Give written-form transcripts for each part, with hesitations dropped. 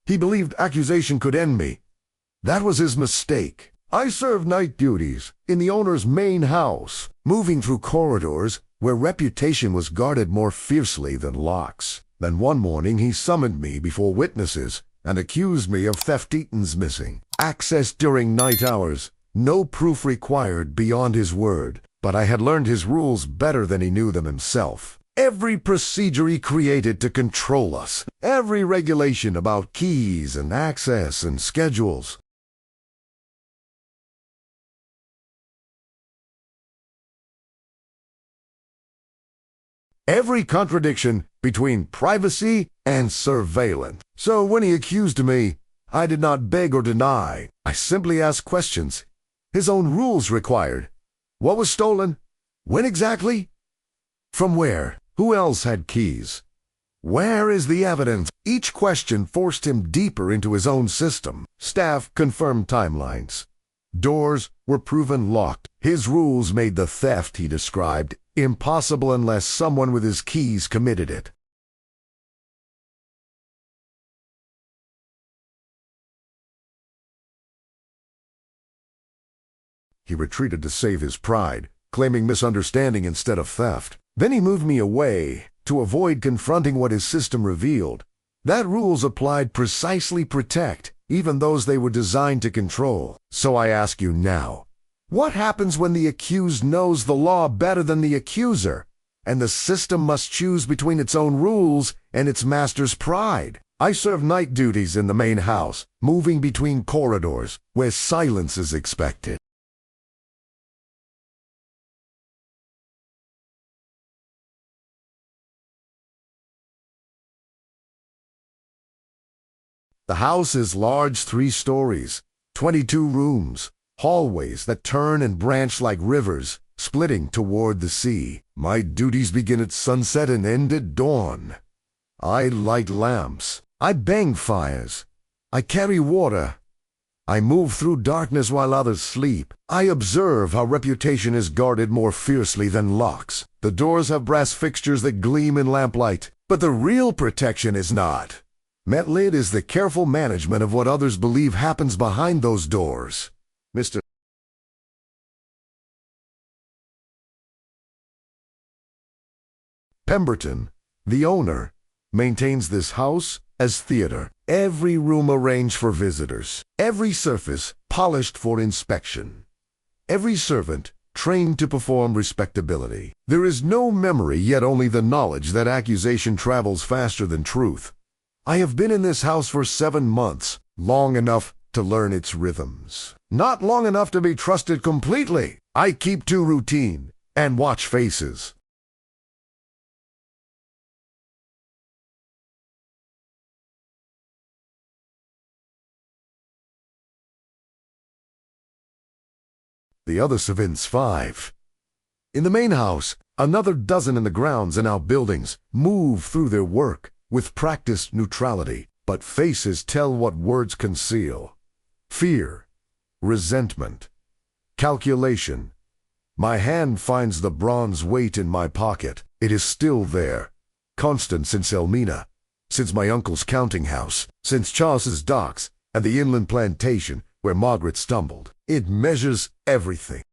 He believed accusation could end me. That was his mistake. I served night duties in the owner's main house, moving through corridors where reputation was guarded more fiercely than locks. Then one morning he summoned me before witnesses and accused me of theft. Eaton's missing, access during night hours, no proof required beyond his word. But I had learned his rules better than he knew them himself. Every procedure he created to control us, every regulation about keys and access and schedules. Every contradiction between privacy and surveillance. So when he accused me, I did not beg or deny. I simply asked questions his own rules required. What was stolen? When exactly? From where? Who else had keys? Where is the evidence? Each question forced him deeper into his own system. Staff confirmed timelines. Doors were proven locked. His rules made the theft he described impossible unless someone with his keys committed it. He retreated to save his pride, claiming misunderstanding instead of theft. Then he moved me away to avoid confronting what his system revealed. That rules applied precisely protect even those they were designed to control. So I ask you now, what happens when the accused knows the law better than the accuser, and the system must choose between its own rules and its master's pride? I serve night duties in the main house, moving between corridors where silence is expected. The house is large, 3 stories, 22 rooms, hallways that turn and branch like rivers, splitting toward the sea. My duties begin at sunset and end at dawn. I light lamps. I bang fires. I carry water. I move through darkness while others sleep. I observe how reputation is guarded more fiercely than locks. The doors have brass fixtures that gleam in lamplight, but the real protection is not. Metlid is the careful management of what others believe happens behind those doors. Mr. Pemberton, the owner, maintains this house as theater. Every room arranged for visitors. Every surface polished for inspection. Every servant trained to perform respectability. There is no memory, yet only the knowledge that accusation travels faster than truth. I have been in this house for 7 months, long enough to learn its rhythms. Not long enough to be trusted completely. I keep to routine and watch faces. The other servants 5. In the main house, another dozen in the grounds and outbuildings move through their work with practiced neutrality, but faces tell what words conceal. Fear, resentment, calculation. My hand finds the bronze weight in my pocket. It is still there, constant since Elmina, since my uncle's counting house, since Charles's docks, and the inland plantation where Margaret stumbled. It measures everything.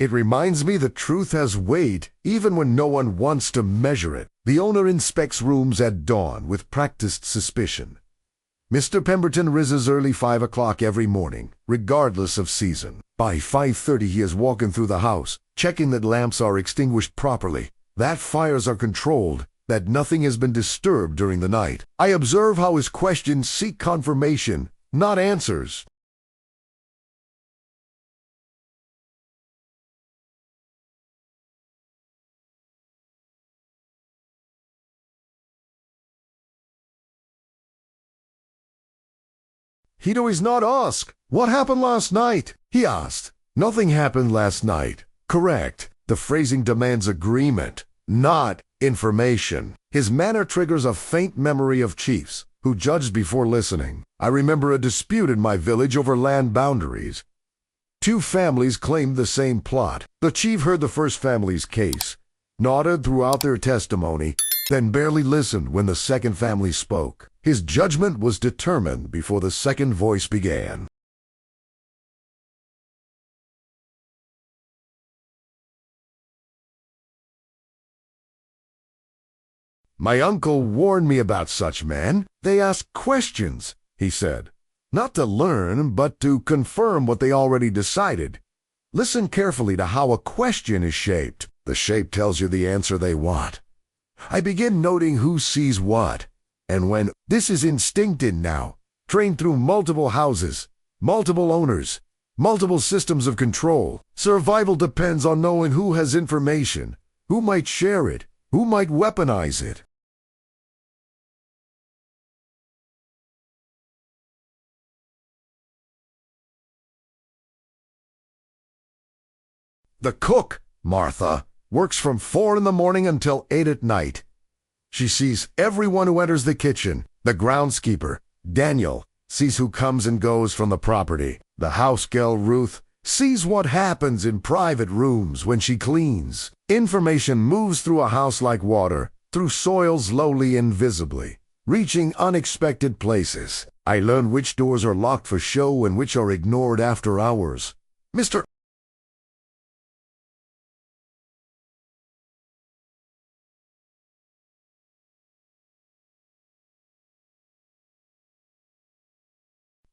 It reminds me that truth has weight even when no one wants to measure it. The owner inspects rooms at dawn with practiced suspicion. Mr. Pemberton rises early 5 o'clock every morning, regardless of season. By 5:30 he is walking through the house, checking that lamps are extinguished properly, that fires are controlled, that nothing has been disturbed during the night. I observe how his questions seek confirmation, not answers. He'd always not ask, "What happened last night?" He asked, "Nothing happened last night." Correct. The phrasing demands agreement, not information. His manner triggers a faint memory of chiefs who judged before listening. I remember a dispute in my village over land boundaries. Two families claimed the same plot. The chief heard the first family's case, nodded throughout their testimony, then barely listened when the second family spoke. His judgment was determined before the second voice began. "My uncle warned me about such men. They ask questions," he said. "Not to learn, but to confirm what they already decided. Listen carefully to how a question is shaped. The shape tells you the answer they want. I begin noting who sees what, and when this is instincted now, trained through multiple houses, multiple owners, multiple systems of control. Survival depends on knowing who has information, who might share it, who might weaponize it." The cook, Martha, works from 4 in the morning until 8 at night. She sees everyone who enters the kitchen. The groundskeeper, Daniel, sees who comes and goes from the property. The housegirl, Ruth, sees what happens in private rooms when she cleans. Information moves through a house like water, through soils lowly invisibly, reaching unexpected places. I learn which doors are locked for show and which are ignored after hours. Mr.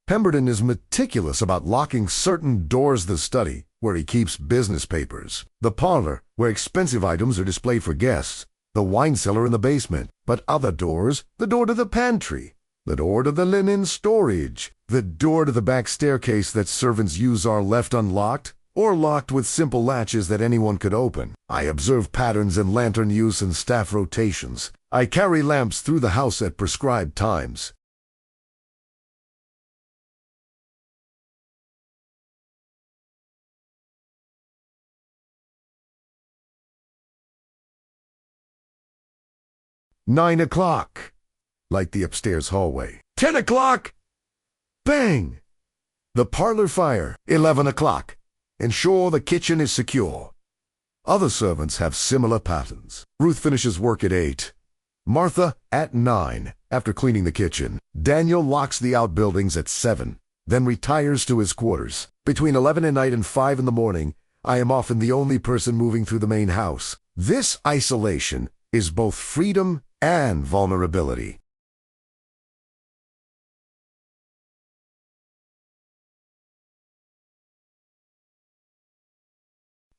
Pemberton is meticulous about locking certain doors: the study, where he keeps business papers; the parlor, where expensive items are displayed for guests; the wine cellar in the basement. But other doors, the door to the pantry, the door to the linen storage, the door to the back staircase that servants use, are left unlocked or locked with simple latches that anyone could open. I observe patterns in lantern use and staff rotations. I carry lamps through the house at prescribed times. "9 o'clock. Light the upstairs hallway. 10 o'clock. Bang! The parlor fire. 11 o'clock. Ensure the kitchen is secure." Other servants have similar patterns. Ruth finishes work at 8. Martha at 9, after cleaning the kitchen. Daniel locks the outbuildings at 7, then retires to his quarters. Between 11 at night and 5 in the morning, I am often the only person moving through the main house. This isolation is both freedom and vulnerability.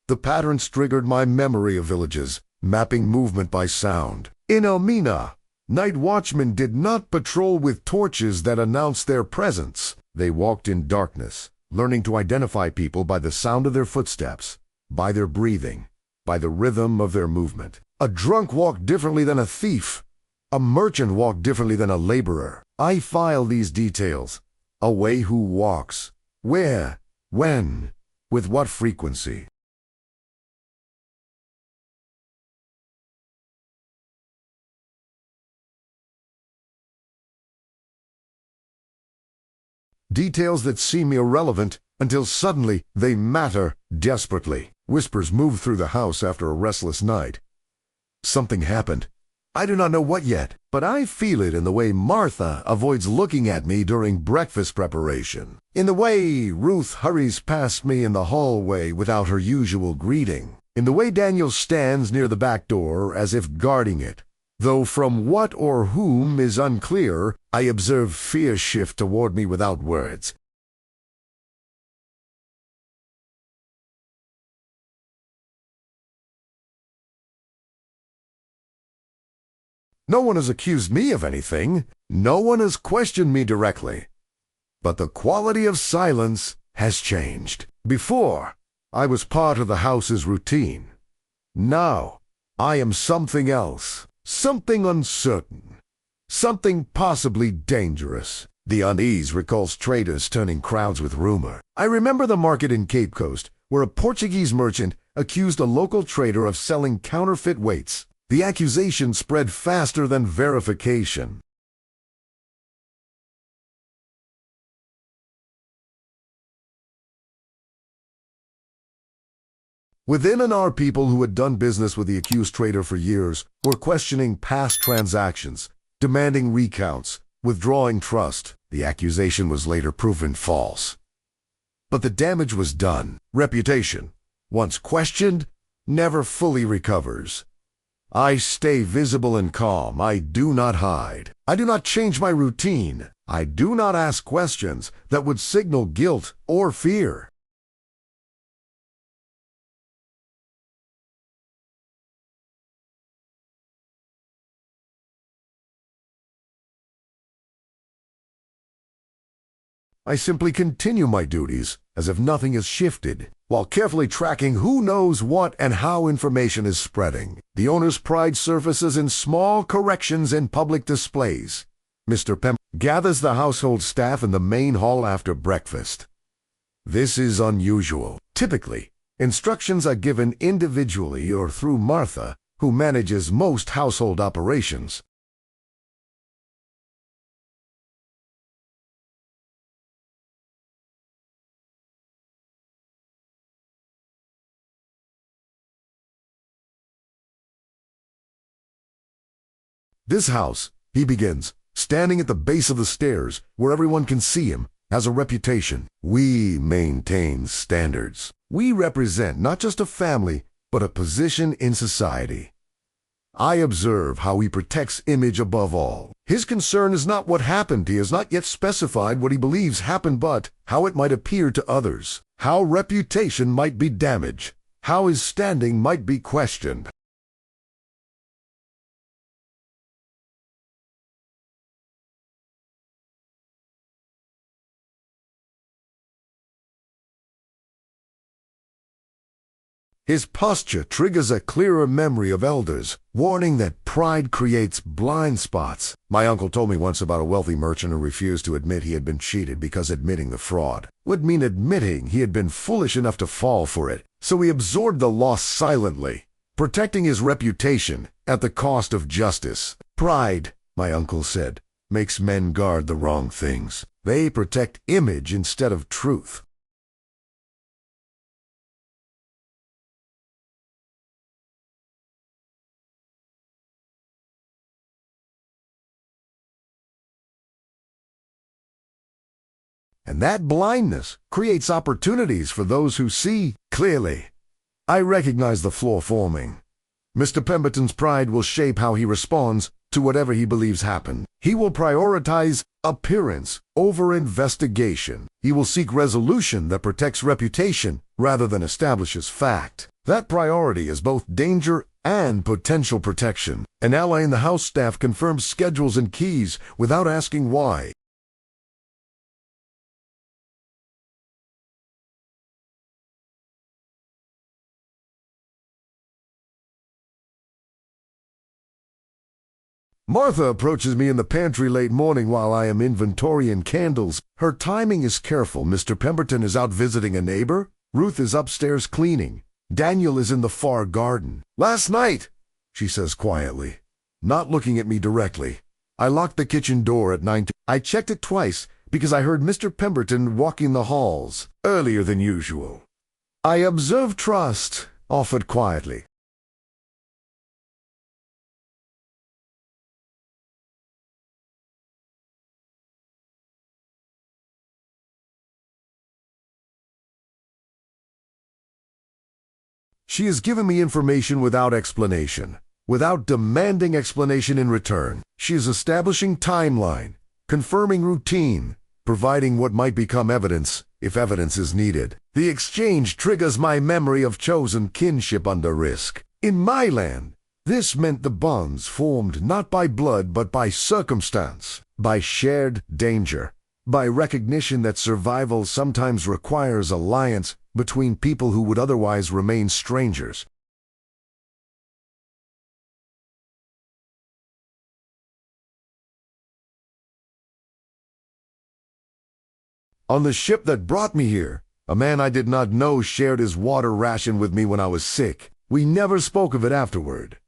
The patterns triggered my memory of villages, mapping movement by sound. In Elmina, night watchmen did not patrol with torches that announced their presence. They walked in darkness, learning to identify people by the sound of their footsteps, by their breathing, by the rhythm of their movement. A drunk walked differently than a thief. A merchant walked differently than a laborer. I file these details: away who walks, where, when, with what frequency. Details that seem irrelevant until suddenly they matter desperately. Whispers move through the house after a restless night. Something happened. I do not know what yet, but I feel it in the way Martha avoids looking at me during breakfast preparation, in the way Ruth hurries past me in the hallway without her usual greeting, in the way Daniel stands near the back door as if guarding it. Though from what or whom is unclear, I observe fear shift toward me without words. No one has accused me of anything. No one has questioned me directly. But the quality of silence has changed. Before, I was part of the house's routine. Now, I am something else, something uncertain, something possibly dangerous. The unease recalls traders turning crowds with rumor. I remember the market in Cape Coast, where a Portuguese merchant accused a local trader of selling counterfeit weights. The accusation spread faster than verification. Within and our people who had done business with the accused trader for years were questioning past transactions, demanding recounts, withdrawing trust. The accusation was later proven false. But the damage was done. Reputation, once questioned, never fully recovers. I stay visible and calm. I do not hide. I do not change my routine. I do not ask questions that would signal guilt or fear. I simply continue my duties as if nothing has shifted, while carefully tracking who knows what and how information is spreading. The owner's pride surfaces in small corrections and public displays. Mr. Pemberton gathers the household staff in the main hall after breakfast. This is unusual. Typically, instructions are given individually or through Martha, who manages most household operations. This house, he begins, standing at the base of the stairs where everyone can see him, has a reputation. We maintain standards. We represent not just a family, but a position in society. I observe how he protects image above all. His concern is not what happened. He has not yet specified what he believes happened, but how it might appear to others, how reputation might be damaged, how his standing might be questioned. His posture triggers a clearer memory of elders, warning that pride creates blind spots. My uncle told me once about a wealthy merchant who refused to admit he had been cheated because admitting the fraud would mean admitting he had been foolish enough to fall for it. So he absorbed the loss silently, protecting his reputation at the cost of justice. Pride, my uncle said, makes men guard the wrong things. They protect image instead of truth. And that blindness creates opportunities for those who see clearly. I recognize the flaw forming. Mr. Pemberton's pride will shape how he responds to whatever he believes happened. He will prioritize appearance over investigation. He will seek resolution that protects reputation rather than establishes fact. That priority is both danger and potential protection. An ally in the house staff confirms schedules and keys without asking why. Martha approaches me in the pantry late morning while I am inventorying candles. Her timing is careful. Mr. Pemberton is out visiting a neighbor. Ruth is upstairs cleaning. Daniel is in the far garden. "Last night," she says quietly, not looking at me directly, "I locked the kitchen door at 9. I checked it twice because I heard Mr. Pemberton walking the halls earlier than usual. I observe trust," offered quietly. She has given me information without explanation, without demanding explanation in return. She is establishing timeline, confirming routine, providing what might become evidence if evidence is needed. The exchange triggers my memory of chosen kinship under risk. In my land, this meant the bonds formed not by blood but by circumstance, by shared danger, by recognition that survival sometimes requires alliance between people who would otherwise remain strangers. On the ship that brought me here, a man I did not know shared his water ration with me when I was sick. We never spoke of it afterward.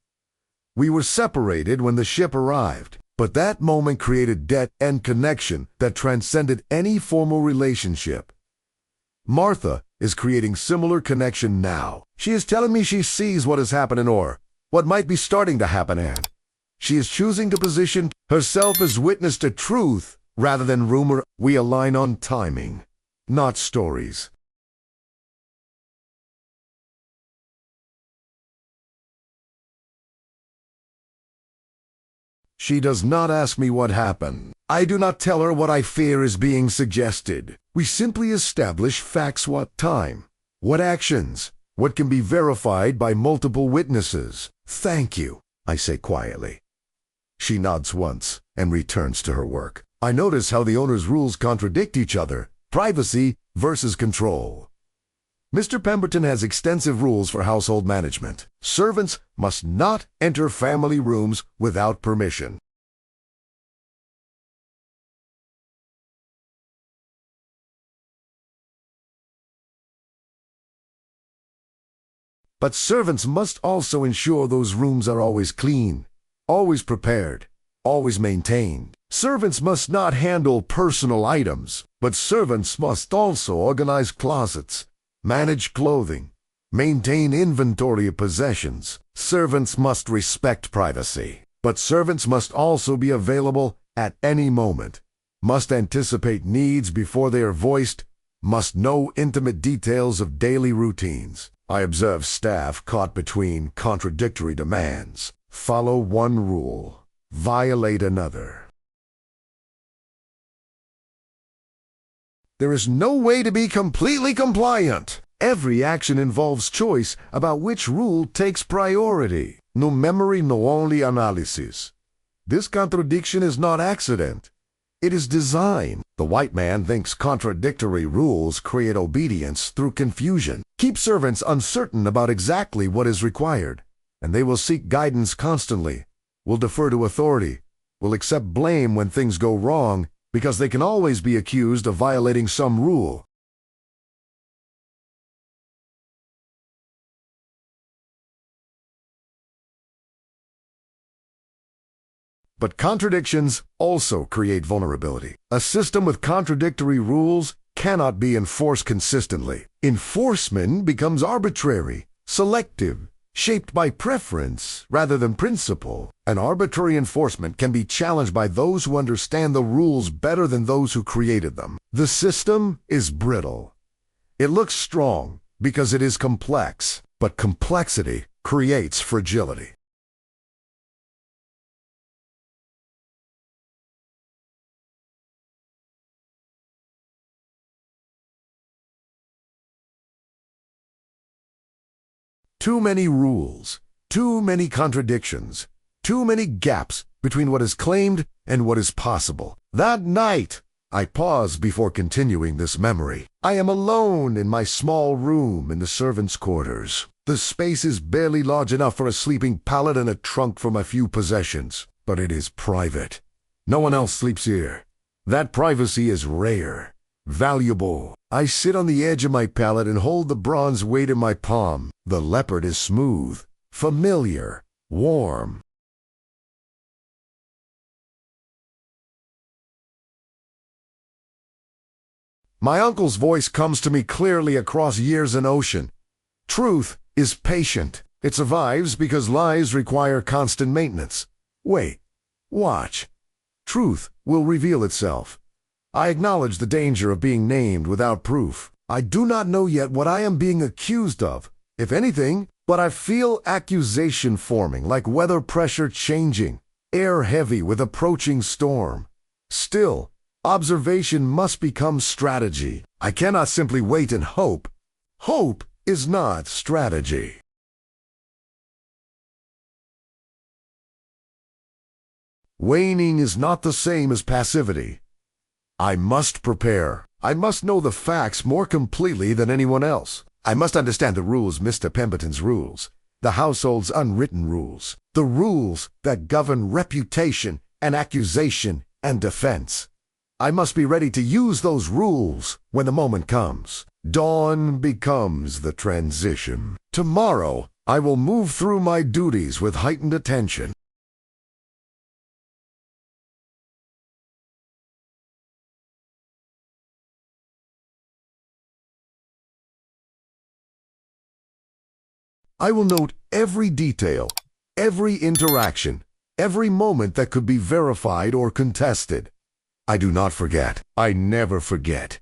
We were separated when the ship arrived, but that moment created debt and connection that transcended any formal relationship. Martha is creating similar connection now. She is telling me she sees what is happening or what might be starting to happen, and she is choosing to position herself as witness to truth rather than rumor. We align on timing, not stories. She does not ask me what happened. I do not tell her what I fear is being suggested. We simply establish facts: what time, what actions, what can be verified by multiple witnesses. Thank you, I say quietly. She nods once and returns to her work. I notice how the owner's rules contradict each other: privacy versus control. Mr. Pemberton has extensive rules for household management. Servants must not enter family rooms without permission. But servants must also ensure those rooms are always clean, always prepared, always maintained. Servants must not handle personal items, but servants must also organize closets, manage clothing, maintain inventory of possessions. Servants must respect privacy, but servants must also be available at any moment, must anticipate needs before they are voiced, must know intimate details of daily routines. I observe staff caught between contradictory demands. Follow one rule, violate another. There is no way to be completely compliant. Every action involves choice about which rule takes priority. No memory, no only analysis. This contradiction is not accident. It is design. The white man thinks contradictory rules create obedience through confusion. Keep servants uncertain about exactly what is required, and they will seek guidance constantly, will defer to authority, will accept blame when things go wrong, because they can always be accused of violating some rule. But contradictions also create vulnerability. A system with contradictory rules cannot be enforced consistently. Enforcement becomes arbitrary, selective, shaped by preference rather than principle. An arbitrary enforcement can be challenged by those who understand the rules better than those who created them. The system is brittle. It looks strong because it is complex, but complexity creates fragility. Too many rules, too many contradictions, too many gaps between what is claimed and what is possible. That night, I pause before continuing this memory. I am alone in my small room in the servants' quarters. The space is barely large enough for a sleeping pallet and a trunk for my few possessions, but it is private. No one else sleeps here. That privacy is rare, valuable. I sit on the edge of my pallet and hold the bronze weight in my palm. The leopard is smooth, familiar, warm. My uncle's voice comes to me clearly across years and ocean. Truth is patient. It survives because lies require constant maintenance. Wait, watch. Truth will reveal itself. I acknowledge the danger of being named without proof. I do not know yet what I am being accused of, if anything, but I feel accusation forming, like weather pressure changing, air heavy with approaching storm. Still, observation must become strategy. I cannot simply wait and hope. Hope is not strategy. Waning is not the same as passivity. I must prepare. I must know the facts more completely than anyone else. I must understand the rules, Mr. Pemberton's rules, the household's unwritten rules, the rules that govern reputation and accusation and defense. I must be ready to use those rules when the moment comes. Dawn becomes the transition. Tomorrow, I will move through my duties with heightened attention. I will note every detail, every interaction, every moment that could be verified or contested. I do not forget. I never forget.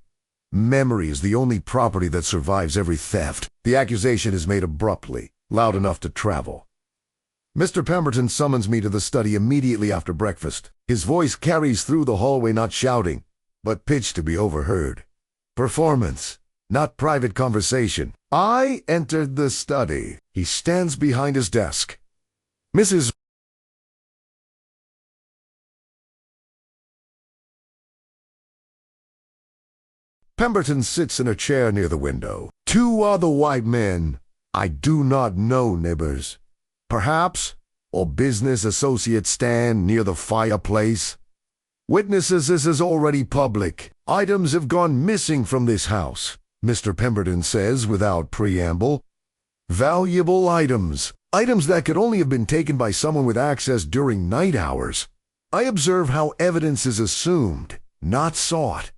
Memory is the only property that survives every theft. The accusation is made abruptly, loud enough to travel. Mr. Pemberton summons me to the study immediately after breakfast. His voice carries through the hallway, not shouting, but pitched to be overheard. Performance, not private conversation. I entered the study. He stands behind his desk. Mrs. Pemberton sits in a chair near the window. Two other white men. I do not know, neighbors. Perhaps, or business associates stand near the fireplace. Witnesses, this is already public. Items have gone missing from this house, Mr. Pemberton says without preamble. Valuable items. Items that could only have been taken by someone with access during night hours. I observe how evidence is assumed, not sought.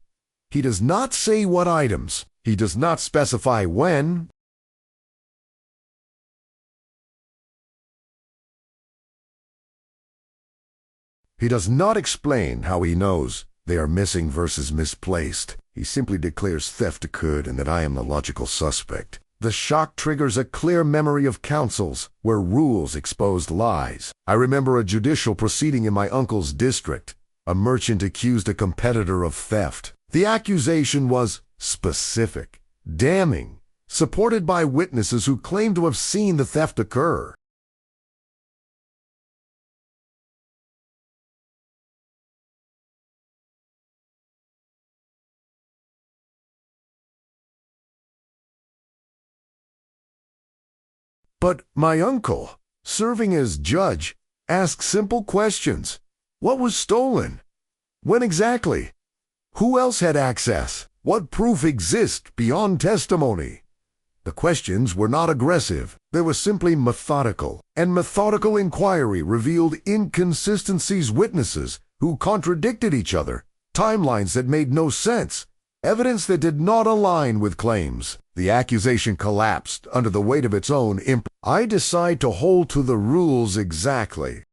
He does not say what items. He does not specify when. He does not explain how he knows they are missing versus misplaced. He simply declares theft occurred and that I am the logical suspect. The shock triggers a clear memory of councils where rules exposed lies. I remember a judicial proceeding in my uncle's district. A merchant accused a competitor of theft. The accusation was specific, damning, supported by witnesses who claimed to have seen the theft occur. But my uncle, serving as judge, asked simple questions. What was stolen? When exactly? Who else had access? What proof exists beyond testimony? The questions were not aggressive. They were simply methodical, and methodical inquiry revealed inconsistencies, witnesses who contradicted each other, timelines that made no sense, evidence that did not align with claims. The accusation collapsed under the weight of its own I decide to hold to the rules exactly.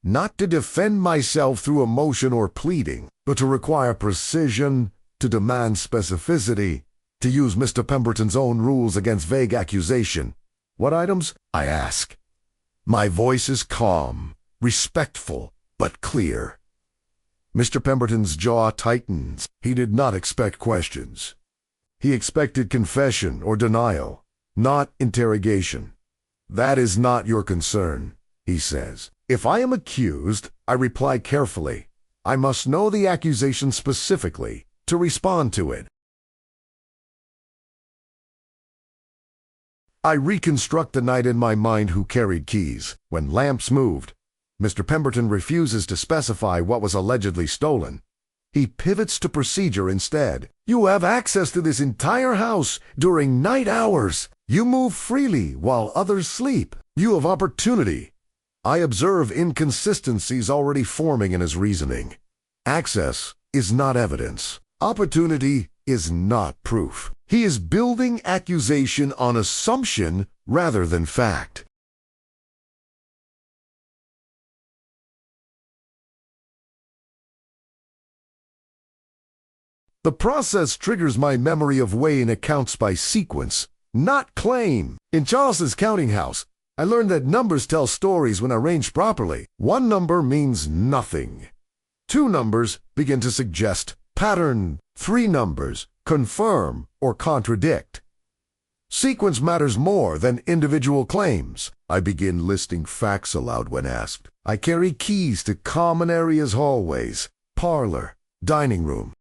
Not to defend myself through emotion or pleading, but to require precision, to demand specificity, to use Mr. Pemberton's own rules against vague accusation. What items? I ask. My voice is calm, respectful, but clear. Mr. Pemberton's jaw tightens. He did not expect questions. He expected confession or denial, not interrogation. That is not your concern, he says. If I am accused, I reply carefully. I must know the accusation specifically to respond to it. I reconstruct the night in my mind who carried keys. When lamps moved, Mr. Pemberton refuses to specify what was allegedly stolen. He pivots to procedure instead. You have access to this entire house during night hours. You move freely while others sleep. You have opportunity. I observe inconsistencies already forming in his reasoning. Access is not evidence. Opportunity is not proof. He is building accusation on assumption rather than fact. The process triggers my memory of weighing accounts by sequence, not claim. In Charleston's counting house, I learned that numbers tell stories when arranged properly. One number means nothing. Two numbers begin to suggest pattern. Three numbers confirm or contradict. Sequence matters more than individual claims. I begin listing facts aloud when asked. I carry keys to common areas, hallways, parlor, dining room.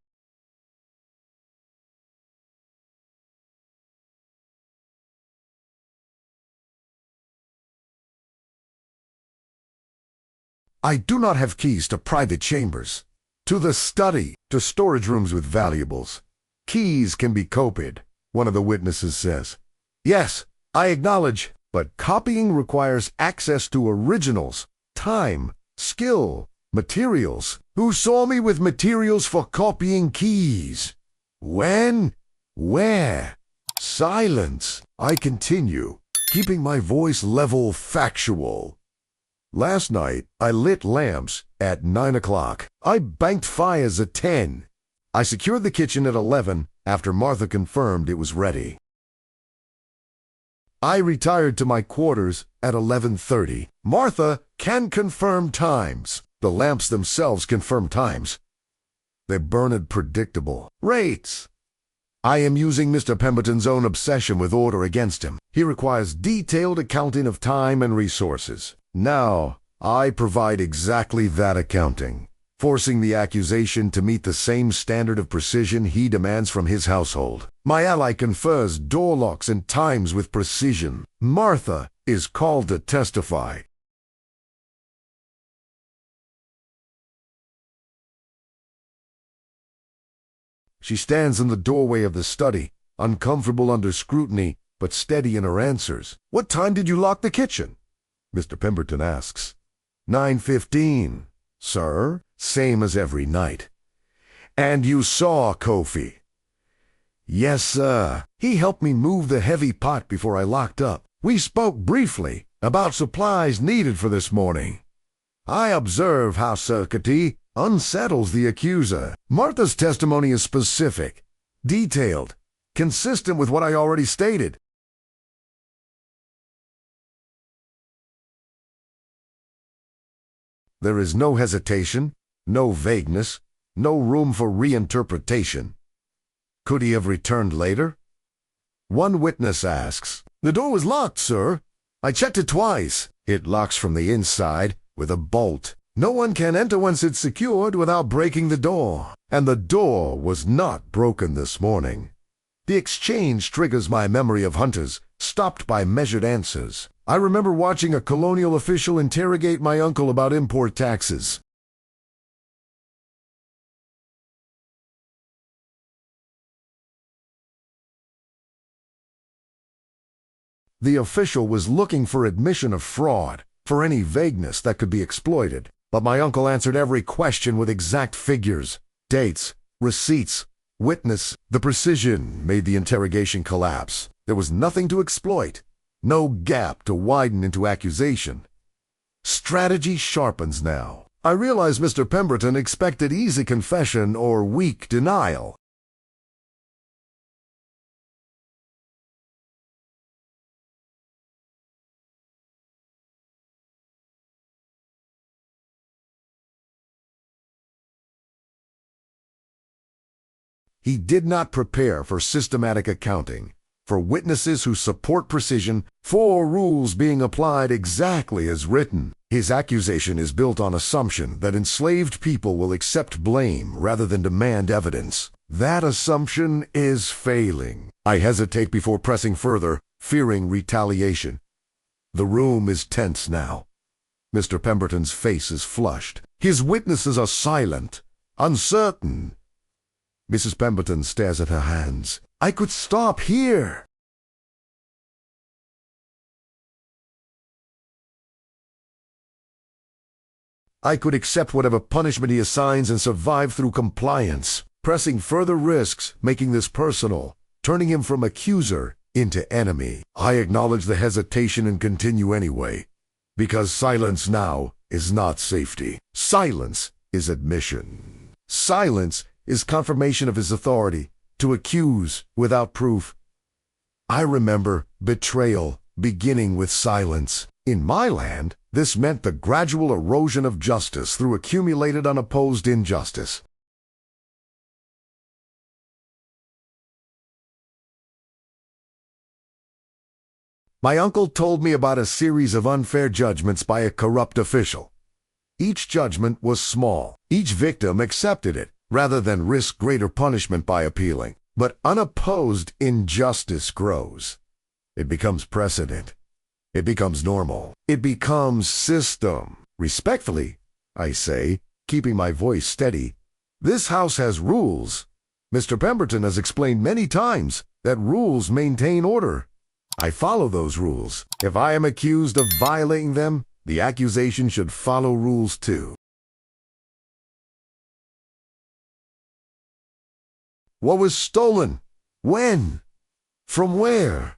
I do not have keys to private chambers, to the study, to storage rooms with valuables. Keys can be copied, one of the witnesses says. Yes, I acknowledge, but copying requires access to originals, time, skill, Materials? Who saw me with materials for copying keys? When? Where? Silence. I continue, keeping my voice level factual. Last night, I lit lamps at 9 o'clock. I banked fires at 10. I secured the kitchen at 11 after Martha confirmed it was ready. I retired to my quarters at 11:30. Martha can confirm times. The lamps themselves confirm times. They burned predictable rates. I am using Mr. Pemberton's own obsession with order against him. He requires detailed accounting of time and resources. Now, I provide exactly that accounting, forcing the accusation to meet the same standard of precision he demands from his household. My ally confers door locks and times with precision. Martha is called to testify. She stands in the doorway of the study, uncomfortable under scrutiny, but steady in her answers. "What time did you lock the kitchen?" Mr. Pemberton asks. 9:15, sir, same as every night. "And you saw Kofi?" "Yes, sir. He helped me move the heavy pot before I locked up. We spoke briefly about supplies needed for this morning. I observe how certainty unsettles the accuser. Martha's testimony is specific, detailed, consistent with what I already stated. There is no hesitation, no vagueness, no room for reinterpretation. Could he have returned later? One witness asks, "The door was locked, sir. I checked it twice. It locks from the inside with a bolt. No one can enter once it's secured without breaking the door. And the door was not broken this morning." The exchange triggers my memory of hunters, stopped by measured answers. I remember watching a colonial official interrogate my uncle about import taxes. The official was looking for admission of fraud, for any vagueness that could be exploited. But my uncle answered every question with exact figures, dates, receipts, witness. The precision made the interrogation collapse. There was nothing to exploit, no gap to widen into accusation. Strategy sharpens now. I realize Mr. Pemberton expected easy confession or weak denial. He did not prepare for systematic accounting, for witnesses who support precision, for rules being applied exactly as written. His accusation is built on assumption that enslaved people will accept blame rather than demand evidence. That assumption is failing. I hesitate before pressing further, fearing retaliation. The room is tense now. Mr. Pemberton's face is flushed. His witnesses are silent, uncertain. Mrs. Pemberton stares at her hands. I could stop here. I could accept whatever punishment he assigns and survive through compliance, pressing further risks, making this personal, turning him from accuser into enemy. I acknowledge the hesitation and continue anyway, because silence now is not safety. Silence is admission. Silence is confirmation of his authority to accuse without proof. I remember betrayal beginning with silence. In my land, this meant the gradual erosion of justice through accumulated unopposed injustice. My uncle told me about a series of unfair judgments by a corrupt official. Each judgment was small. Each victim accepted it, rather than risk greater punishment by appealing. But unopposed injustice grows. It becomes precedent. It becomes normal. It becomes system. Respectfully, I say, keeping my voice steady, this house has rules. Mr. Pemberton has explained many times that rules maintain order. I follow those rules. If I am accused of violating them, the accusation should follow rules too. What was stolen? When? From where?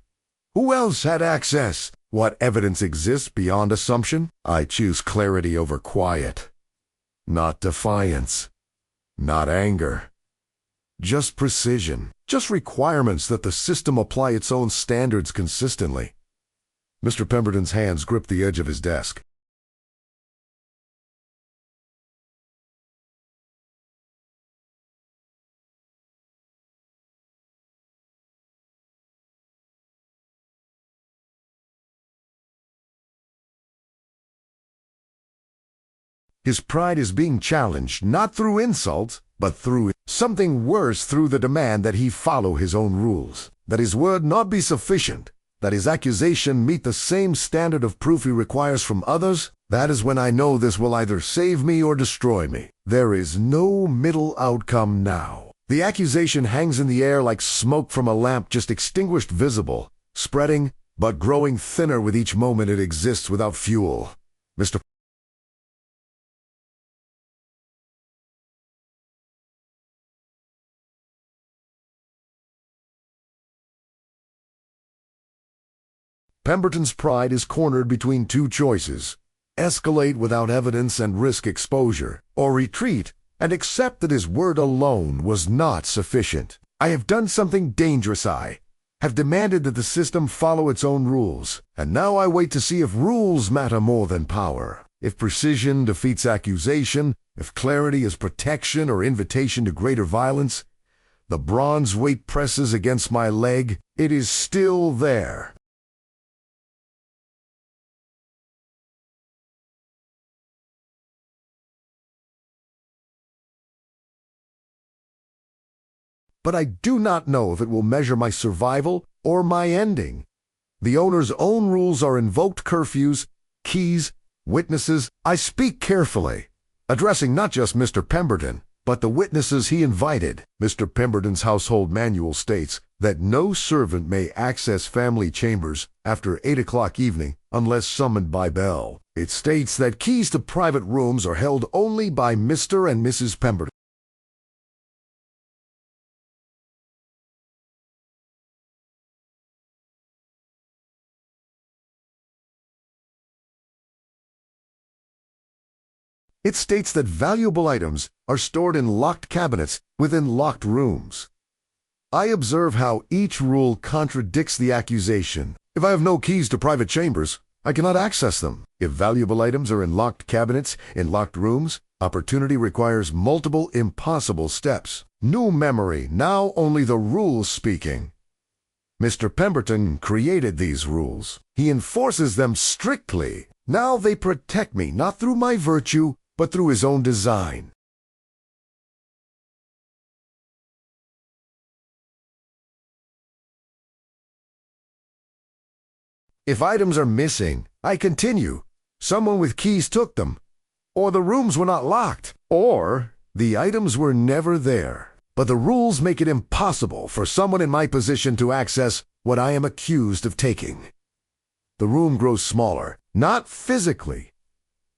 Who else had access? What evidence exists beyond assumption? I choose clarity over quiet. Not defiance. Not anger. Just precision. Just requirements that the system apply its own standards consistently. Mr. Pemberton's hands gripped the edge of his desk. His pride is being challenged, not through insult, but through something worse, through the demand that he follow his own rules, that his word not be sufficient, that his accusation meet the same standard of proof he requires from others. That is when I know this will either save me or destroy me. There is no middle outcome now. The accusation hangs in the air like smoke from a lamp just extinguished, visible, spreading, but growing thinner with each moment it exists without fuel. Mr. Pemberton's pride is cornered between two choices: escalate without evidence and risk exposure, or retreat and accept that his word alone was not sufficient. I have done something dangerous. I have demanded that the system follow its own rules, and now I wait to see if rules matter more than power, if precision defeats accusation, if clarity is protection or invitation to greater violence. The bronze weight presses against my leg. It is still there. But I do not know if it will measure my survival or my ending. The owner's own rules are invoked: curfews, keys, witnesses. I speak carefully, addressing not just Mr. Pemberton, but the witnesses he invited. Mr. Pemberton's household manual states that no servant may access family chambers after 8 o'clock evening unless summoned by bell. It states that keys to private rooms are held only by Mr. and Mrs. Pemberton. It states that valuable items are stored in locked cabinets within locked rooms. I observe how each rule contradicts the accusation. If I have no keys to private chambers, I cannot access them. If valuable items are in locked cabinets, in locked rooms, opportunity requires multiple impossible steps. New memory, now only the rules speaking. Mr. Pemberton created these rules. He enforces them strictly. Now they protect me, not through my virtue, but through his own design. If items are missing, I continue. Someone with keys took them, or the rooms were not locked, or the items were never there. But the rules make it impossible for someone in my position to access what I am accused of taking. The room grows smaller, not physically,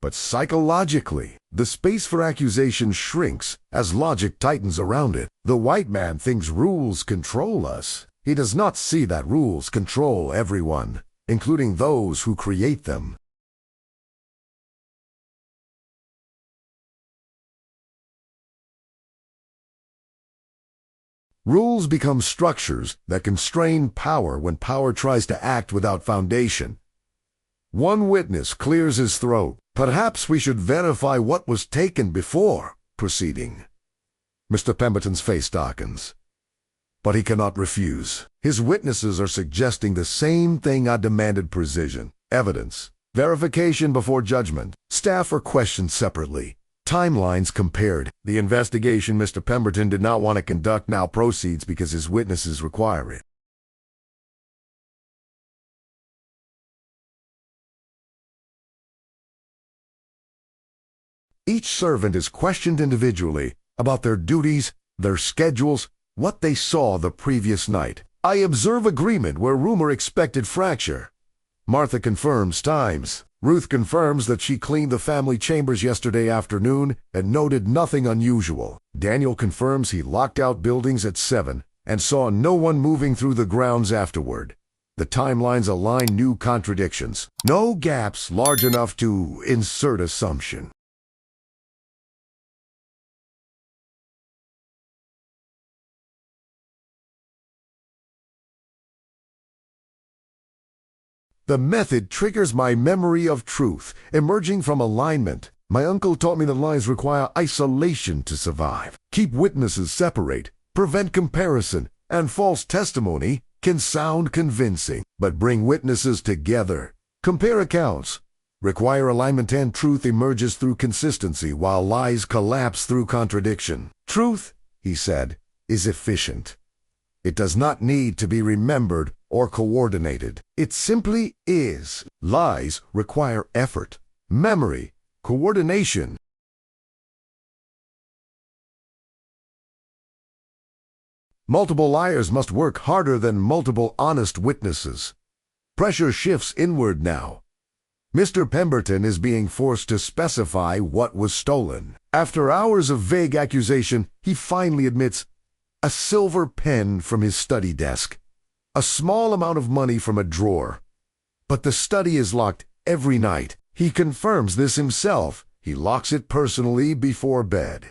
but psychologically. The space for accusation shrinks as logic tightens around it. The white man thinks rules control us. He does not see that rules control everyone, including those who create them. Rules become structures that constrain power when power tries to act without foundation. One witness clears his throat. Perhaps we should verify what was taken before proceeding. Mr. Pemberton's face darkens, but he cannot refuse. His witnesses are suggesting the same thing I demanded: precision, evidence, verification before judgment. Staff are questioned separately, timelines compared. The investigation Mr. Pemberton did not want to conduct now proceeds because his witnesses require it. Each servant is questioned individually about their duties, their schedules, what they saw the previous night. I observe agreement where rumor expected fracture. Martha confirms times. Ruth confirms that she cleaned the family chambers yesterday afternoon and noted nothing unusual. Daniel confirms he locked out buildings at 7 and saw no one moving through the grounds afterward. The timelines align new contradictions. No gaps large enough to insert assumption. The method triggers my memory of truth, emerging from alignment. My uncle taught me that lies require isolation to survive. Keep witnesses separate, prevent comparison, and false testimony can sound convincing, but bring witnesses together. Compare accounts. Require alignment and truth emerges through consistency while lies collapse through contradiction. Truth, he said, is efficient. It does not need to be remembered or coordinated. It simply is. Lies require effort, memory, coordination. Multiple liars must work harder than multiple honest witnesses. Pressure shifts inward now. Mr. Pemberton is being forced to specify what was stolen. After hours of vague accusation, he finally admits a silver pen from his study desk, a small amount of money from a drawer. But the study is locked every night. He confirms this himself. He locks it personally before bed.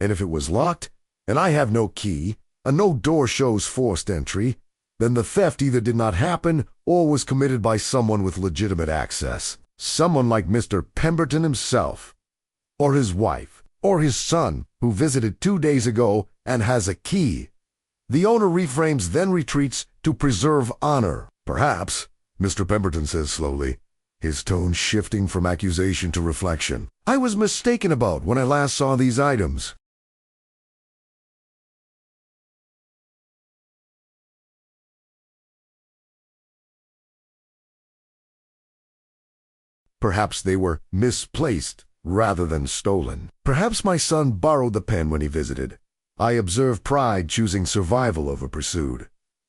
And if it was locked, and I have no key, and no door shows forced entry, then the theft either did not happen or was committed by someone with legitimate access. Someone like Mr. Pemberton himself, or his wife, or his son, who visited 2 days ago and has a key. The owner reframes, then retreats to preserve honor. Perhaps, Mr. Pemberton says slowly, his tone shifting from accusation to reflection. I was mistaken about when I last saw these items. Perhaps they were misplaced rather than stolen. Perhaps my son borrowed the pen when he visited. I observe pride choosing survival over pursuit.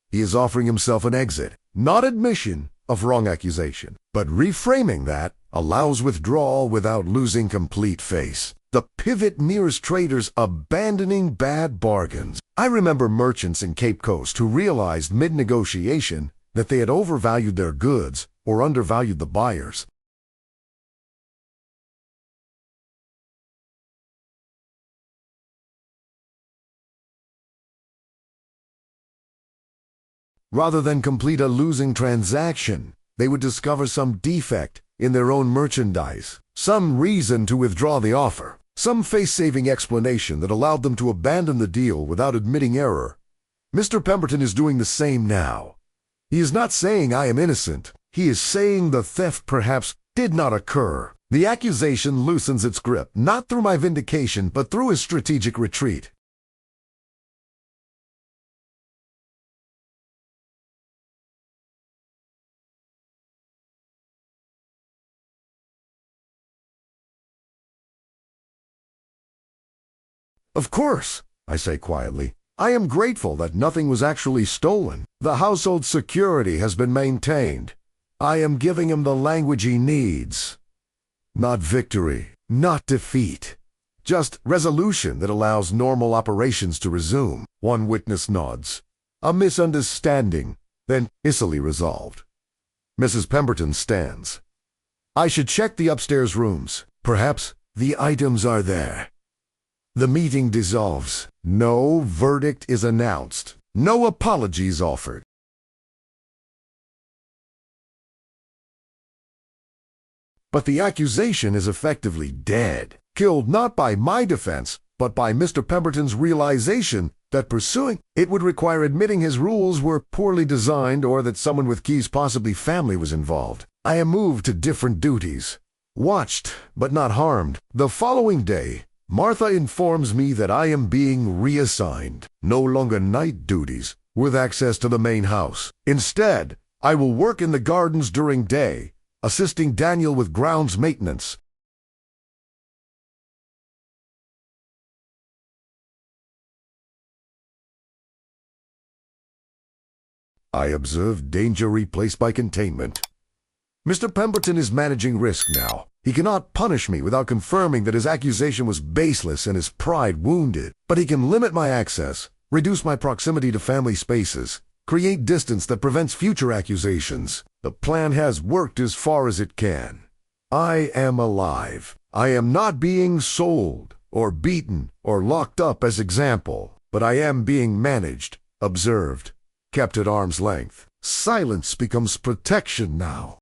He is offering himself an exit, not admission of wrong accusation, but reframing that allows withdrawal without losing complete face. The pivot mirrors traders abandoning bad bargains. I remember merchants in Cape Coast who realized mid-negotiation that they had overvalued their goods or undervalued the buyers. Rather than complete a losing transaction, they would discover some defect in their own merchandise, some reason to withdraw the offer, some face-saving explanation that allowed them to abandon the deal without admitting error. Mr. Pemberton is doing the same now. He is not saying I am innocent. He is saying the theft perhaps did not occur. The accusation loosens its grip, not through my vindication, but through his strategic retreat. Of course, I say quietly. I am grateful that nothing was actually stolen. The household security has been maintained. I am giving him the language he needs. Not victory, not defeat. Just resolution that allows normal operations to resume. One witness nods. A misunderstanding, then easily resolved. Mrs. Pemberton stands. I should check the upstairs rooms. Perhaps the items are there. The meeting dissolves. No verdict is announced. No apologies offered. But the accusation is effectively dead, killed not by my defense, but by Mr. Pemberton's realization that pursuing it would require admitting his rules were poorly designed or that someone with Key's possibly family was involved. I am moved to different duties. Watched, but not harmed. The following day, Martha informs me that I am being reassigned. No longer night duties with access to the main house. Instead, I will work in the gardens during day, assisting Daniel with grounds maintenance. I observe danger replaced by containment. Mr. Pemberton is managing risk now. He cannot punish me without confirming that his accusation was baseless and his pride wounded. But he can limit my access, reduce my proximity to family spaces, create distance that prevents future accusations. The plan has worked as far as it can. I am alive. I am not being sold, or beaten, or locked up as example, but I am being managed, observed, kept at arm's length. Silence becomes protection now.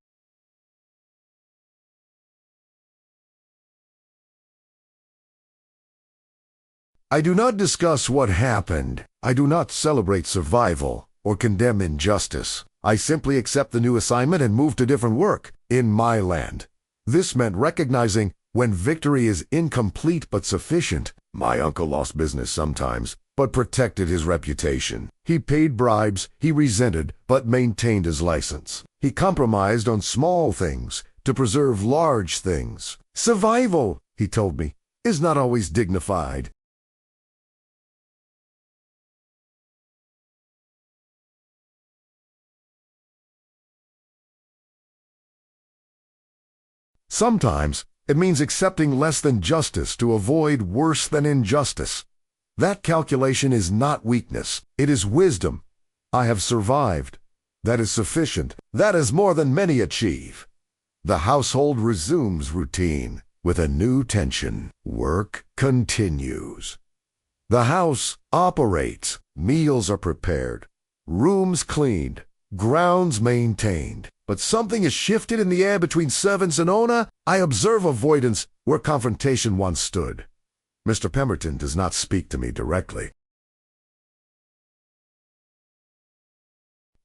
I do not discuss what happened. I do not celebrate survival or condemn injustice. I simply accept the new assignment and move to different work in my land. This meant recognizing when victory is incomplete but sufficient. My uncle lost business sometimes, but protected his reputation. He paid bribes he resented, but maintained his license. He compromised on small things to preserve large things. Survival, he told me, is not always dignified. Sometimes it means accepting less than justice to avoid worse than injustice. That calculation is not weakness. It is wisdom. I have survived. That is sufficient. That is more than many achieve. The household resumes routine with a new tension. Work continues. The house operates. Meals are prepared. Rooms cleaned. Grounds maintained. But something has shifted in the air between servants and owner. I observe avoidance where confrontation once stood. Mr. Pemberton does not speak to me directly.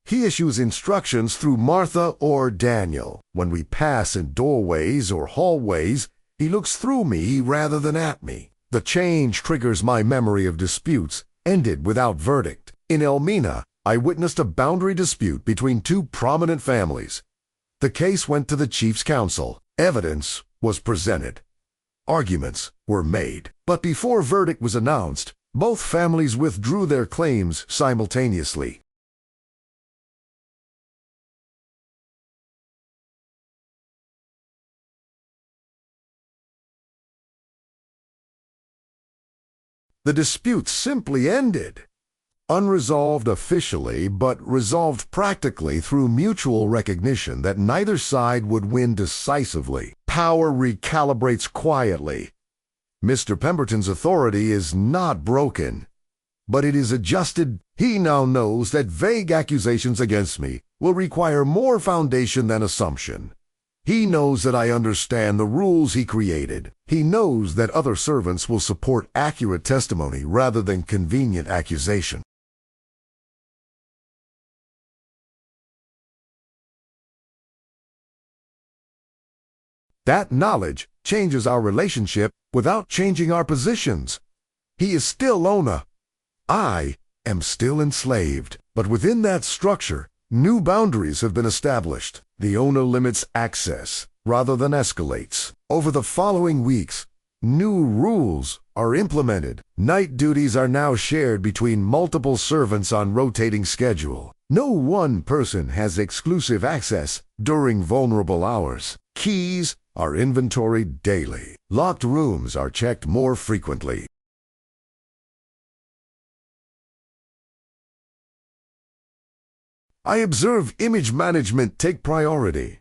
He issues instructions through Martha or Daniel. When we pass in doorways or hallways, he looks through me rather than at me. The change triggers my memory of disputes ended without verdict. In Elmina, I witnessed a boundary dispute between two prominent families. The case went to the chief's council. Evidence was presented. Arguments were made. But before verdict was announced, both families withdrew their claims simultaneously. The dispute simply ended. Unresolved officially, but resolved practically through mutual recognition that neither side would win decisively. Power recalibrates quietly. Mr. Pemberton's authority is not broken, but it is adjusted. He now knows that vague accusations against me will require more foundation than assumption. He knows that I understand the rules he created. He knows that other servants will support accurate testimony rather than convenient accusation. That knowledge changes our relationship without changing our positions. He is still owner. I am still enslaved. But within that structure, new boundaries have been established. The owner limits access rather than escalates. Over the following weeks, new rules are implemented. Night duties are now shared between multiple servants on rotating schedule. No one person has exclusive access during vulnerable hours. Keys are inventoried daily. Locked rooms are checked more frequently. I observe image management take priority.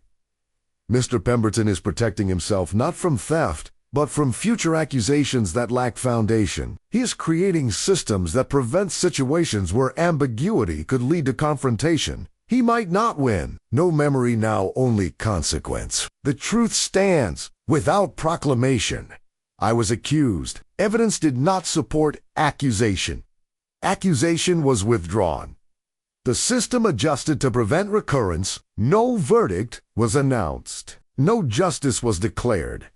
Mr. Pemberton is protecting himself not from theft, but from future accusations that lack foundation. He is creating systems that prevent situations where ambiguity could lead to confrontation. He might not win. No memory now, only consequence. The truth stands without proclamation. I was accused. Evidence did not support accusation. Accusation was withdrawn. The system adjusted to prevent recurrence. No verdict was announced. No justice was declared.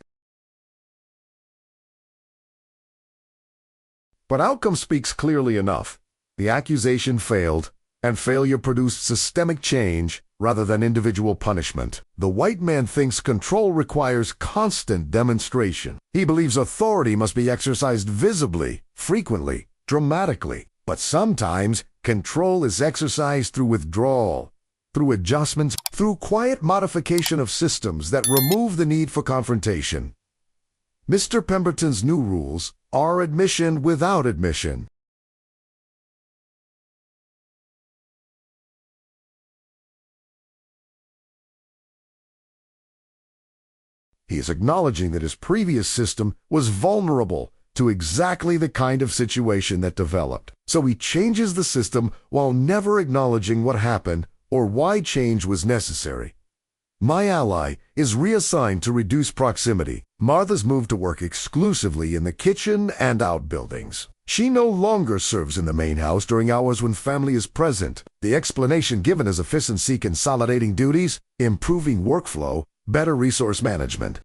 But outcome speaks clearly enough. The accusation failed, and failure produced systemic change rather than individual punishment. The white man thinks control requires constant demonstration. He believes authority must be exercised visibly, frequently, dramatically. But sometimes Control is exercised through withdrawal, through adjustments, through quiet modification of systems that remove the need for confrontation. Mr. Pemberton's new rules are admission without admission. He is acknowledging that his previous system was vulnerable to exactly the kind of situation that developed. So he changes the system while never acknowledging what happened or why change was necessary. My ally is reassigned to reduce proximity. Martha's moved to work exclusively in the kitchen and outbuildings. She no longer serves in the main house during hours when family is present. The explanation given is efficiency, consolidating duties, improving workflow, better resource management.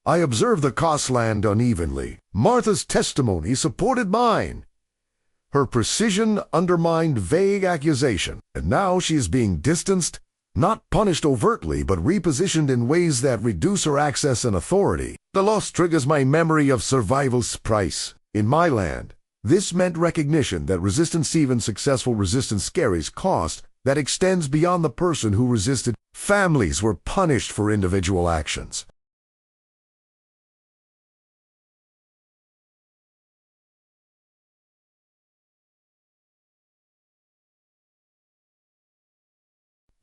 I observe the costs land unevenly. Martha's testimony supported mine. Her precision undermined vague accusation, and now she is being distanced, not punished overtly, but repositioned in ways that reduce her access and authority. The loss triggers my memory of survival's price. In my land, this meant recognition that resistance, even successful resistance, carries cost that extends beyond the person who resisted. Families were punished for individual actions.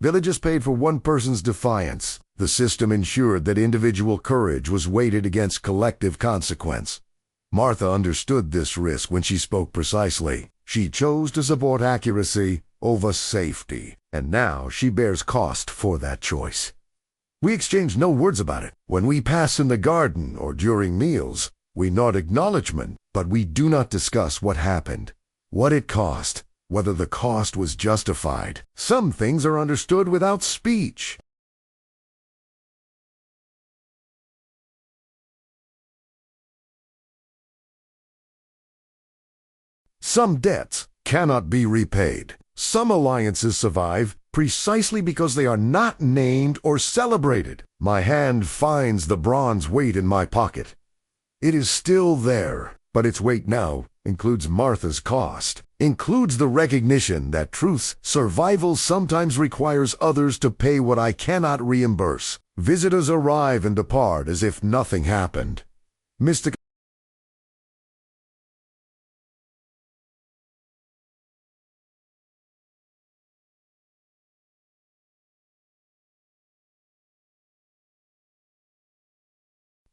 Villages paid for one person's defiance. The system ensured that individual courage was weighted against collective consequence. Martha understood this risk when she spoke precisely. She chose to support accuracy over safety, and now she bears cost for that choice. We exchange no words about it. When we pass in the garden or during meals, we nod acknowledgement, but we do not discuss what happened, what it cost, whether the cost was justified. Some things are understood without speech. Some debts cannot be repaid. Some alliances survive precisely because they are not named or celebrated. My hand finds the bronze weight in my pocket. It is still there, but its weight now includes Martha's cost, includes the recognition that truth's survival sometimes requires others to pay what I cannot reimburse. Visitors arrive and depart as if nothing happened. Mr.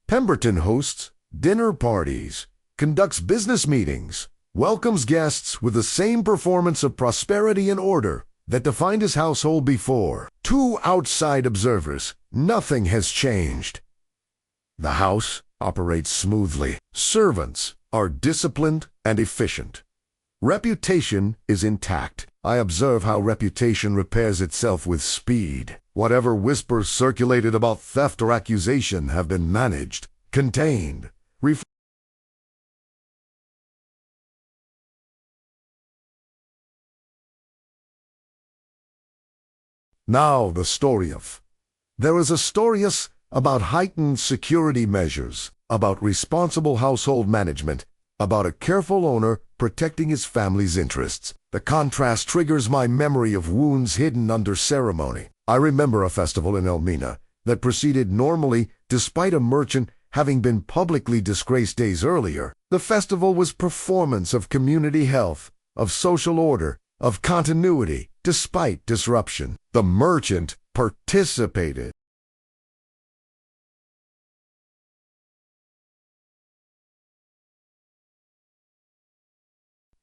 Pemberton hosts dinner parties, conducts business meetings, welcomes guests with the same performance of prosperity and order that defined his household before. To outside observers, nothing has changed. The house operates smoothly. Servants are disciplined and efficient. Reputation is intact. I observe how reputation repairs itself with speed. Whatever whispers circulated about theft or accusation have been managed, contained, Now the story of. There is a story about heightened security measures, about responsible household management, about a careful owner protecting his family's interests. The contrast triggers my memory of wounds hidden under ceremony. I remember a festival in Elmina that proceeded normally despite a merchant having been publicly disgraced days earlier. The festival was performance of community health, of social order, of continuity, despite disruption. The merchant participated.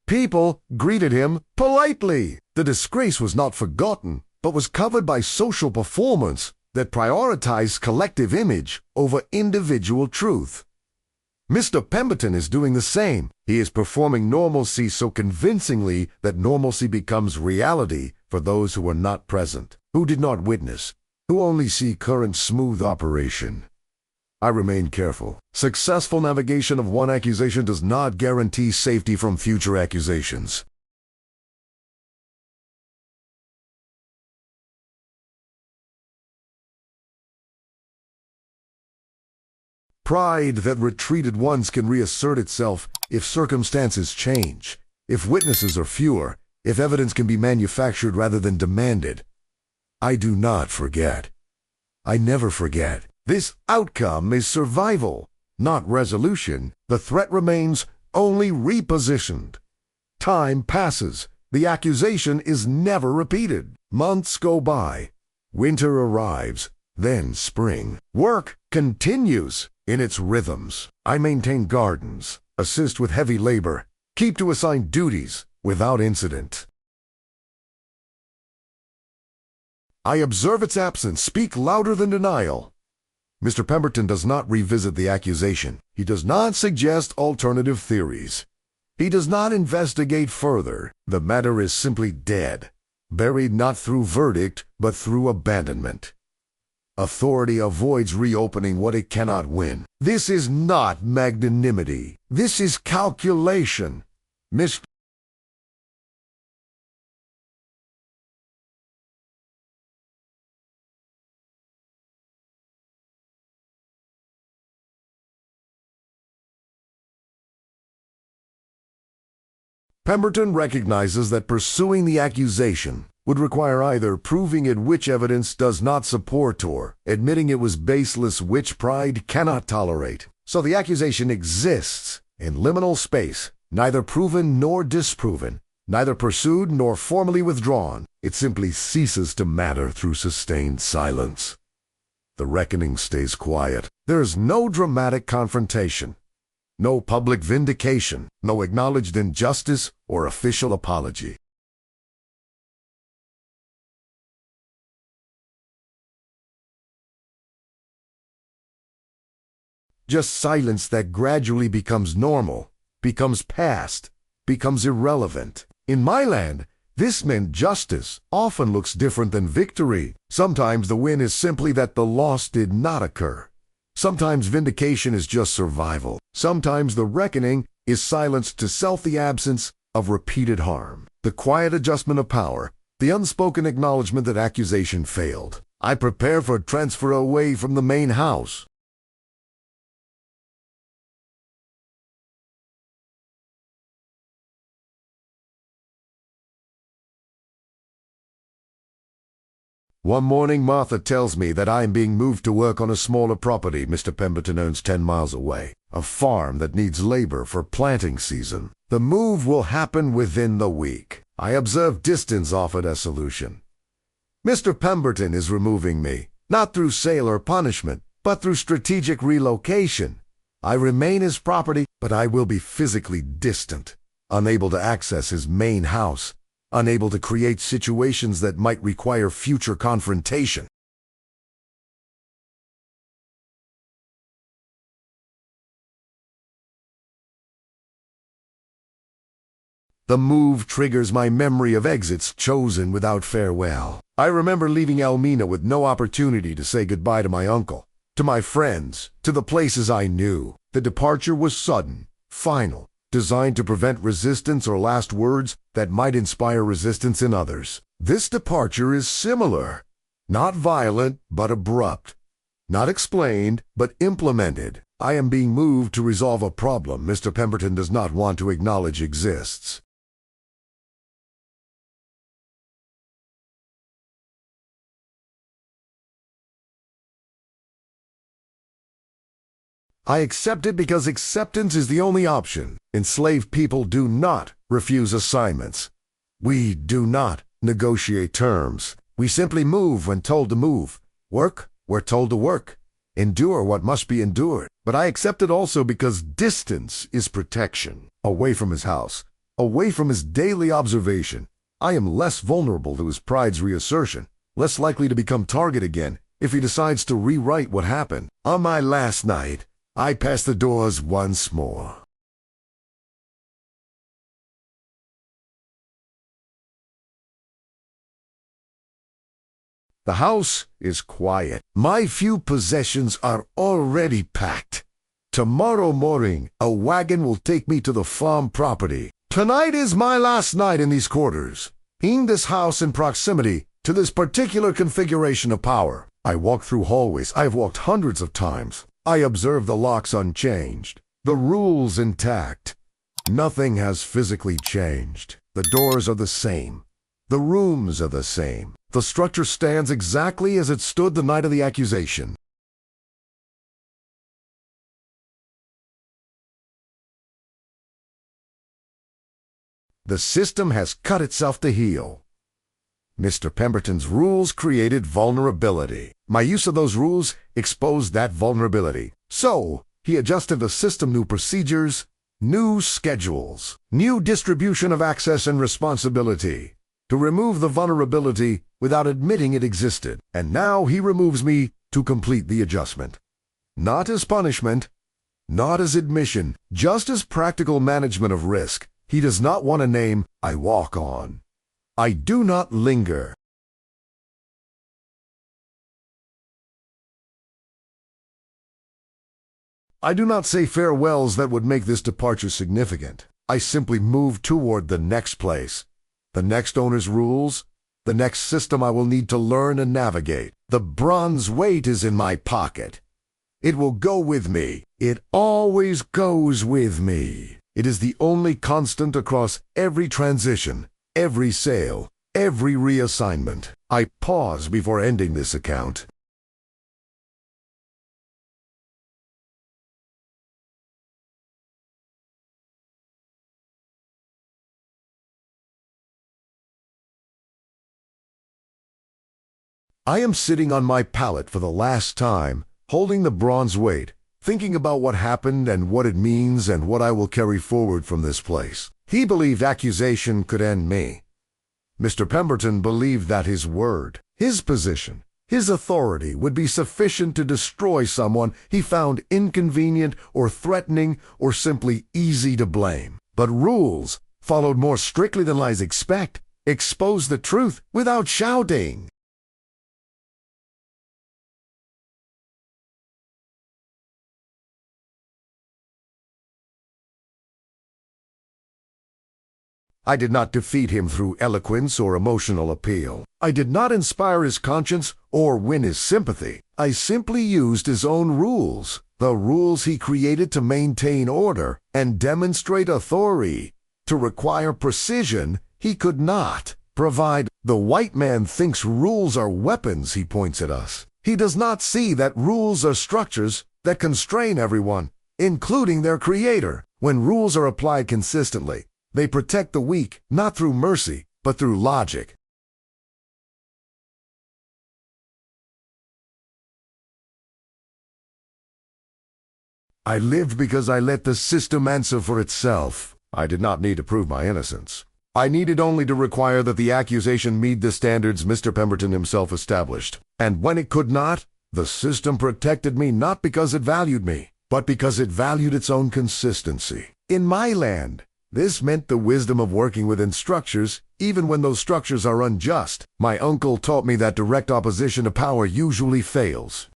People greeted him politely. The disgrace was not forgotten, but was covered by social performance that prioritized collective image over individual truth. Mr. Pemberton is doing the same. He is performing normalcy so convincingly that normalcy becomes reality for those who are not present, who did not witness, who only see current smooth operation. I remain careful. Successful navigation of one accusation does not guarantee safety from future accusations. Pride that retreated once can reassert itself if circumstances change, if witnesses are fewer, if evidence can be manufactured rather than demanded. I do not forget. I never forget. This outcome is survival, not resolution. The threat remains, only repositioned. Time passes. The accusation is never repeated. Months go by. Winter arrives. Then spring. Work continues in its rhythms. I maintain gardens, assist with heavy labor, keep to assigned duties without incident. I observe its absence, speak louder than denial. Mr. Pemberton does not revisit the accusation. He does not suggest alternative theories. He does not investigate further. The matter is simply dead, buried not through verdict, but through abandonment. Authority avoids reopening what it cannot win. This is not magnanimity. This is calculation. Mr. Pemberton recognizes that pursuing the accusation would require either proving it which evidence does not support or admitting it was baseless which pride cannot tolerate. So the accusation exists in liminal space, neither proven nor disproven, neither pursued nor formally withdrawn. It simply ceases to matter through sustained silence. The reckoning stays quiet. There is no dramatic confrontation, no public vindication, no acknowledged injustice or official apology. Just silence that gradually becomes normal, becomes past, becomes irrelevant. In my land, this meant justice often looks different than victory. Sometimes the win is simply that the loss did not occur. Sometimes vindication is just survival. Sometimes the reckoning is silence to self, the absence of repeated harm. The quiet adjustment of power, the unspoken acknowledgement that accusation failed. I prepare for transfer away from the main house. One morning, Martha tells me that I am being moved to work on a smaller property Mr. Pemberton owns 10 miles away, a farm that needs labor for planting season. The move will happen within the week. I observe distance offered as solution. Mr. Pemberton is removing me, not through sale or punishment, but through strategic relocation. I remain his property, but I will be physically distant, unable to access his main house, unable to create situations that might require future confrontation. The move triggers my memory of exits chosen without farewell. I remember leaving Elmina with no opportunity to say goodbye to my uncle, to my friends, to the places I knew. The departure was sudden, final, designed to prevent resistance or last words that might inspire resistance in others. This departure is similar. Not violent, but abrupt. Not explained, but implemented. I am being moved to resolve a problem Mr. Pemberton does not want to acknowledge exists. I accept it because acceptance is the only option. Enslaved people do not refuse assignments. We do not negotiate terms. We simply move when told to move. Work, we're told to work. Endure what must be endured. But I accept it also because distance is protection. Away from his house, away from his daily observation, I am less vulnerable to his pride's reassertion, less likely to become target again if he decides to rewrite what happened. On my last night, I pass the doors once more. The house is quiet. My few possessions are already packed. Tomorrow morning, a wagon will take me to the farm property. Tonight is my last night in these quarters, in this house in proximity to this particular configuration of power. I walk through hallways I have walked hundreds of times. I observe the locks unchanged, the rules intact. Nothing has physically changed. The doors are the same. The rooms are the same. The structure stands exactly as it stood the night of the accusation. The system has cut itself to heal. Mr. Pemberton's rules created vulnerability. My use of those rules exposed that vulnerability. So, he adjusted the system, new procedures, new schedules, new distribution of access and responsibility, to remove the vulnerability without admitting it existed. And now he removes me to complete the adjustment. Not as punishment, not as admission, just as practical management of risk. He does not want a name. I walk on. I do not linger. I do not say farewells that would make this departure significant. I simply move toward the next place, the next owner's rules, the next system I will need to learn and navigate. The bronze weight is in my pocket. It will go with me. It always goes with me. It is the only constant across every transition, every sale, every reassignment. I pause before ending this account. I am sitting on my pallet for the last time, holding the bronze weight, thinking about what happened and what it means and what I will carry forward from this place. He believed accusation could end me. Mr. Pemberton believed that his word, his position, his authority would be sufficient to destroy someone he found inconvenient or threatening or simply easy to blame. But rules, followed more strictly than lies expect, expose the truth without shouting. I did not defeat him through eloquence or emotional appeal. I did not inspire his conscience or win his sympathy. I simply used his own rules, the rules he created to maintain order and demonstrate authority. To require precision, he could not provide. The white man thinks rules are weapons, he points at us. He does not see that rules are structures that constrain everyone, including their creator. When rules are applied consistently, they protect the weak, not through mercy, but through logic. I lived because I let the system answer for itself. I did not need to prove my innocence. I needed only to require that the accusation meet the standards Mr. Pemberton himself established. And when it could not, the system protected me not because it valued me, but because it valued its own consistency. In my land, this meant the wisdom of working within structures, even when those structures are unjust. My uncle taught me that direct opposition to power usually fails.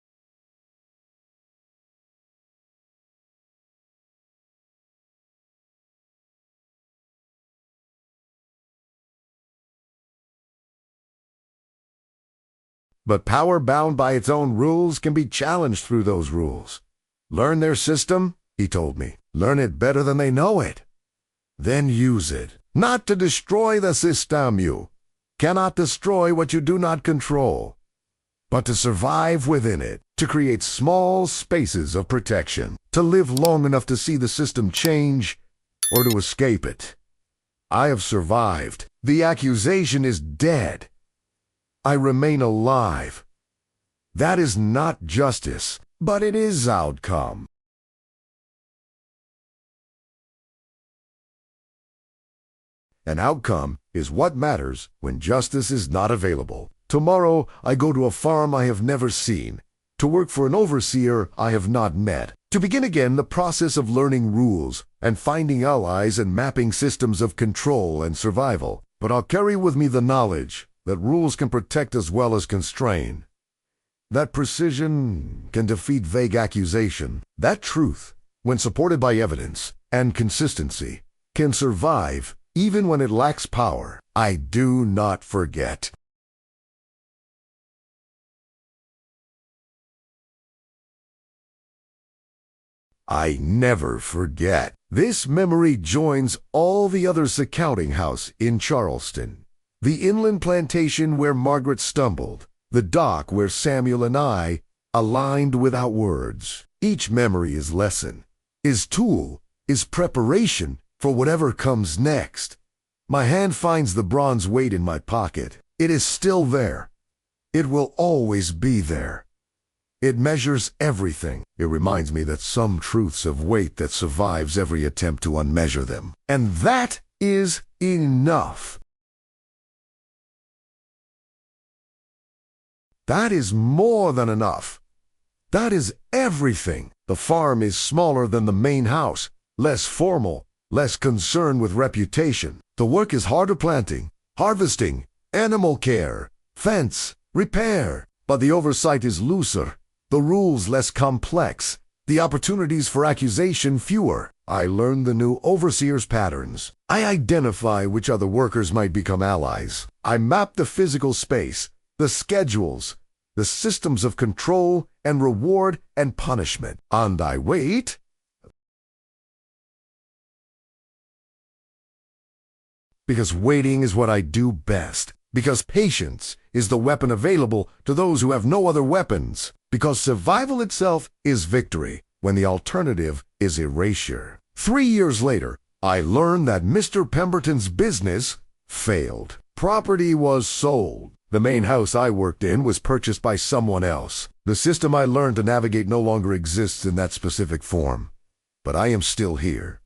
But power bound by its own rules can be challenged through those rules. Learn their system, he told me. Learn it better than they know it. Then use it. Not to destroy the system. You cannot destroy what you do not control, but to survive within it, to create small spaces of protection, to live long enough to see the system change or to escape it. I have survived. The accusation is dead. I remain alive. That is not justice, but it is outcome. An outcome is what matters when justice is not available. Tomorrow, I go to a farm I have never seen, to work for an overseer I have not met, to begin again the process of learning rules and finding allies and mapping systems of control and survival. But I'll carry with me the knowledge that rules can protect as well as constrain, that precision can defeat vague accusation, that truth, when supported by evidence and consistency, can survive even when it lacks power. I do not forget. I never forget. This memory joins all the others: the counting house in Charleston, the inland plantation where Margaret stumbled, the dock where Samuel and I aligned without words. Each memory is lesson, is tool, is preparation for whatever comes next. My hand finds the bronze weight in my pocket. It is still there. It will always be there. It measures everything. It reminds me that some truths have weight that survives every attempt to unmeasure them. And that is enough. That is more than enough. That is everything. The farm is smaller than the main house, less formal, less concerned with reputation. The work is harder: planting, harvesting, animal care, fence, repair. But the oversight is looser, the rules less complex, the opportunities for accusation fewer. I learn the new overseer's patterns. I identify which other workers might become allies. I map the physical space, the schedules, the systems of control and reward and punishment. And I wait. Because waiting is what I do best. Because patience is the weapon available to those who have no other weapons. Because survival itself is victory when the alternative is erasure. 3 years later, I learned that Mr. Pemberton's business failed. Property was sold. The main house I worked in was purchased by someone else. The system I learned to navigate no longer exists in that specific form. But I am still here,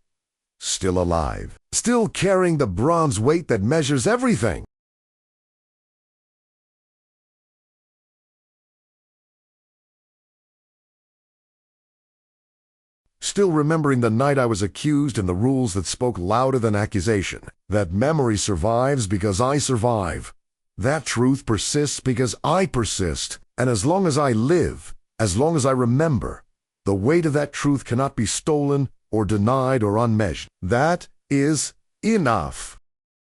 still alive, still carrying the bronze weight that measures everything. Still remembering the night I was accused and the rules that spoke louder than accusation. That memory survives because I survive. That truth persists because I persist. And as long as I live, as long as I remember, the weight of that truth cannot be stolen or denied or unmeasured. That is enough.